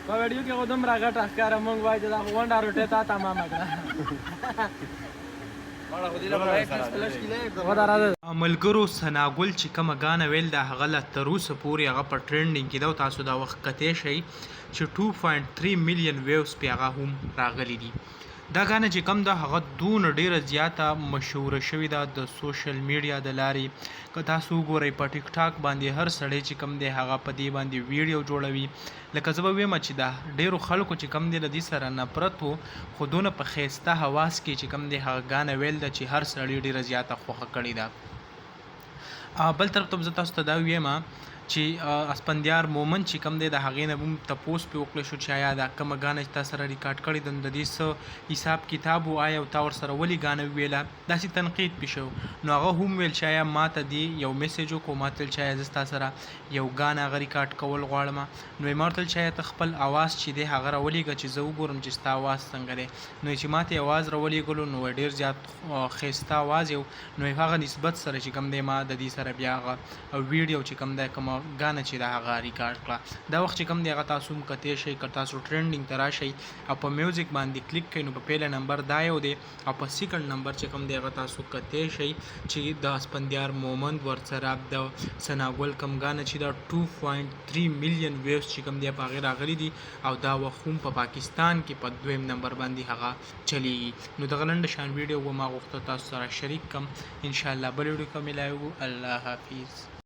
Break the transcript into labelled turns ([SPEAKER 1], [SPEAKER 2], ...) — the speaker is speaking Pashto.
[SPEAKER 1] په ویډیو کې خو دومره ګټه ښکاره مونږ وایو چې دا خو غونډه روټۍ تا تمامه کړه
[SPEAKER 2] ملګرو ثناګل چې کومه ګانه ویل د هغه له تر اوسه پورې هغه په ټرینډینګ کې ده او تاسو دا وخت کتی شئ چې 2.3 میلیون ویوز پې هغه هم راغلي دي. دا ګانه چې کم ده هغه دونه ډیره زیاته مشهوره شوې ده د سوشل میډیا د لارې. که تاسو وګورئ په ټیک ټاک باندې هر سړی چې کم دی هغه په دې باندې ویډیو جوړوي. لکه زه به ویم چې دا ډیرو خلکو چې کم دی له دې سره نفرت و خو دونه په ښایسته حواس کې چې کم دی هغه ګانه ویل ده چې هر سړی ډیره زیاته خوښه کړې ده. بل طرف ته زه تاسو ته دا ویم چې اسپندیار مومن چې کم دی د هغې نه هم تپوس پې وکړی شو چې آیا دا کومه ګانه چې تا سره ریکارډ کړې ده د دې څه حساب کتاب و آیا تا ورسره ولې ګانه وویله داسې تنقید پې شو. نو هغه هم ویل چې آیا ما ته دې یو میسیج وکړو ما ته ویل چې آیا زه ستا سره یو ګانه هغه ریکارډ کول غواړم. نو یې ما ورته ویل چې آیا ته خپل اواز چې دی هغه راولېږه چې زه وګورم چې ستا اواز څنګه دی. نو چې ما ته یې اواز راولېږلو نو ډېر زیات ښایسته اواز یو. نو هغه نسبت سره چې کوم دی ما د دې سره بیا هغه ویډیو چې کوم دی کومه ګانه چې دا هغه ریکارډ کړه. دا وخت چې کوم دی هغه تاسو هم کتی شئ که تاسو ټرینډینګ ته راشئ او په میوزیک باندې کلیک کوئ نو په پیله نمبر دا یو دی او په سیکنډ نمبر چې کوم دی هغه تاسو کتی شئ چې د اسپندیار مومند ورسره د ثناګل کوم ګانه چې دا 2.3 میلیون ویوز چې کوم دی په هغې راغلي دي او دا وخت هم په پاکستان کې په دویم نمبر باندې هغه چلیږي. نو دغه لنډه شان ویډیو به ما غوښته تاسو سره شریک کړم. انشاءالله بل ویډیو کې میلاوو. الله حافظ.